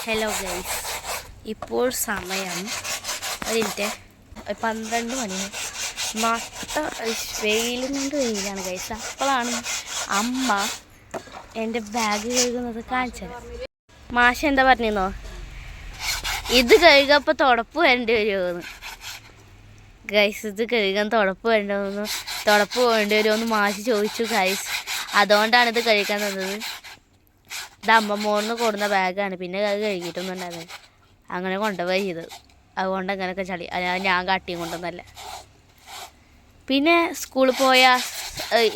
Hello guys, ഇപ്പോൾ സമയം 12 മണി. നട്ട വെയിലും കൊണ്ട് വെയിലാണ് ഗൈസ്. അപ്പോഴാണ് അമ്മ എൻ്റെ ബാഗ് കഴുകുന്നത് കാണിച്ചത്. മാഷ എന്താ പറഞ്ഞോ, ഇത് കഴുകപ്പോൾ തുടപ്പ് വേണ്ടി വരുമെന്ന്. ഗൈസ്, ഇത് കഴുകാൻ തുടപ്പ് വേണ്ടി വരുമെന്ന് മാഷ് ചോദിച്ചു ഗൈസ്. അതുകൊണ്ടാണ് ഇത് കഴിക്കാൻ തന്നത്. ഇത് അമ്മമ്മോന്ന് കൊടുന്ന ബാഗാണ്. പിന്നെ അത് കഴുകിയിട്ടൊന്നും ഉണ്ടായിരുന്നില്ല, അങ്ങനെ കൊണ്ടുപോയി ചെയ്തത്. അതുകൊണ്ട് അങ്ങനെയൊക്കെ ചളി. ഞാൻ കാട്ടിയും കൊണ്ടൊന്നല്ല. പിന്നെ സ്കൂളിൽ പോയാൽ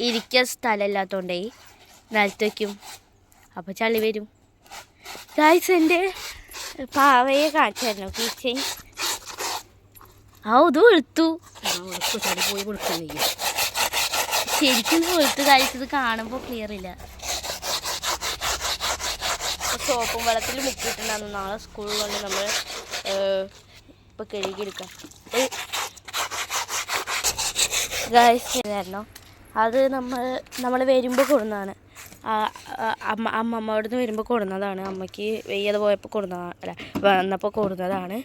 ഇരിക്കാൻ സ്ഥലമില്ലാത്തതുകൊണ്ടേ നിലത്ത് വയ്ക്കും, അപ്പോൾ ചളി വരും. ഗൈസ്, എൻ്റെ പാവയെ കാണിച്ചായിരുന്നു കീച്ചെയിൻ. ഇത് വെളുത്തു, ചളി പോയി കൊടുക്കാൻ കഴിയും. ശരിക്കും വെളുത്ത് ഗൈസ്. ഇത് കാണുമ്പോൾ ക്ലിയർ ഇല്ല. സോപ്പും വെള്ളത്തിൽ മുക്കിയിട്ടുണ്ടായിരുന്നു. നാളെ സ്കൂളിൽ കൊണ്ട് നമ്മൾ ഇപ്പോൾ കഴുകിയെടുക്കാം ഗൈസ്. കാരണം അത് നമ്മൾ വരുമ്പോൾ കൊടുന്നതാണ്. അമ്മമ്മ നിന്ന് വരുമ്പോൾ കൊടുന്നതാണ്. അമ്മയ്ക്ക് വെയ്യാതെ പോയപ്പോൾ കൊടുന്നതാണ്, അല്ല വന്നപ്പോൾ കൊടുന്നതാണ്.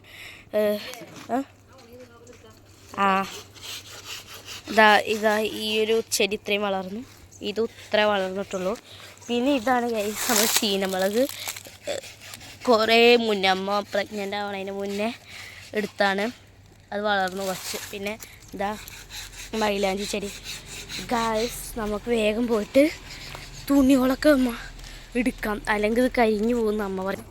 ഇതാ ഈ ഒരു ചെടി ഇത്രയും വളർന്നു, ഇത് ഇത്ര വളർന്നിട്ടുള്ളൂ. പിന്നെ ഇതാണ് ഗൈസ് നമ്മൾ ചീനമുളക്. കുറേ മുന്നേ അമ്മ പ്രഗ്നൻ്റ് ആവണതിന് മുന്നേ എടുത്താണ്. അത് വളർന്നു കുറച്ച്. പിന്നെ ഇതാ മൈലാഞ്ചി ചെടി. ഗൈസ്, നമുക്ക് വേഗം പോയിട്ട് തുണികളൊക്കെ അമ്മ എടുക്കാം, അല്ലെങ്കിൽ ഇത് കരിഞ്ഞു പോകുന്ന അമ്മ പറയും.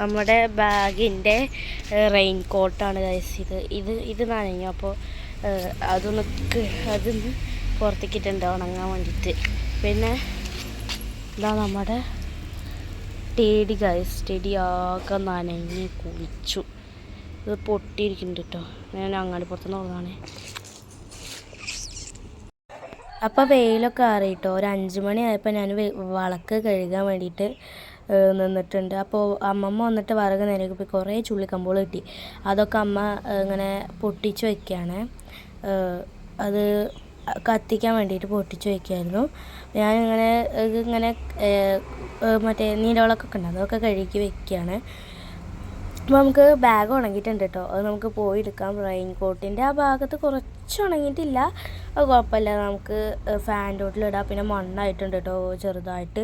നമ്മുടെ ബാഗിൻ്റെ റെയിൻ കോട്ടാണ് ഗൈസ്. ഇത് നനഞ്ഞു. അപ്പോൾ അതൊന്ന് പുറത്തേക്കിട്ടുണ്ട് ഉണങ്ങാൻ വേണ്ടിയിട്ട്. പിന്നെ ഇതാ നമ്മുടെ ടെടി ഗൈസ്. ടെടി ആകെ നനഞ്ഞ് കുളിച്ചു. ഇത് പൊട്ടിയിരിക്കുന്നുണ്ട് കേട്ടോ. ഞാൻ അങ്ങാടി പുറത്തുനിന്ന് തുറന്നാണേ. അപ്പോൾ വെയിലൊക്കെ ആറിയിട്ടോ. ഒരു 5 മണി ആയപ്പോൾ ഞാൻ വിളക്ക് കഴുകാൻ വേണ്ടിയിട്ട് നിന്നിട്ടുണ്ട്. അപ്പോൾ അമ്മമ്മ വന്നിട്ട് വിറക് നേരേക്ക് പോയി കുറേ ചുള്ളിക്കമ്പോൾ കിട്ടി. അതൊക്കെ അമ്മ ഇങ്ങനെ പൊട്ടിച്ച് വയ്ക്കുകയാണ്. അത് കത്തിക്കാൻ വേണ്ടിയിട്ട് പൊട്ടിച്ച് വയ്ക്കുമായിരുന്നു. ഞാനിങ്ങനെ മറ്റേ നീലവിളക്കൊക്കെ ഉണ്ട്, അതൊക്കെ കഴുകി വയ്ക്കുകയാണ്. അപ്പോൾ നമുക്ക് ബാഗ് ഉണങ്ങിയിട്ടുണ്ട് കേട്ടോ. അത് നമുക്ക് പോയി എടുക്കാം. റെയിൻ കോട്ടിൻ്റെ ആ ഭാഗത്ത് കുറച്ച് ഉണങ്ങിയിട്ടില്ല, അത് കുഴപ്പമില്ല. നമുക്ക് ഫാൻ്റെ ചോട്ടിലിടാം. പിന്നെ മണ്ണായിട്ടുണ്ട് കേട്ടോ ചെറുതായിട്ട്.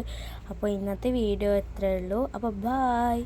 അപ്പോൾ ഇന്നത്തെ വീഡിയോ ഇത്രയേ ഉള്ളൂ. അപ്പോൾ ബായ്.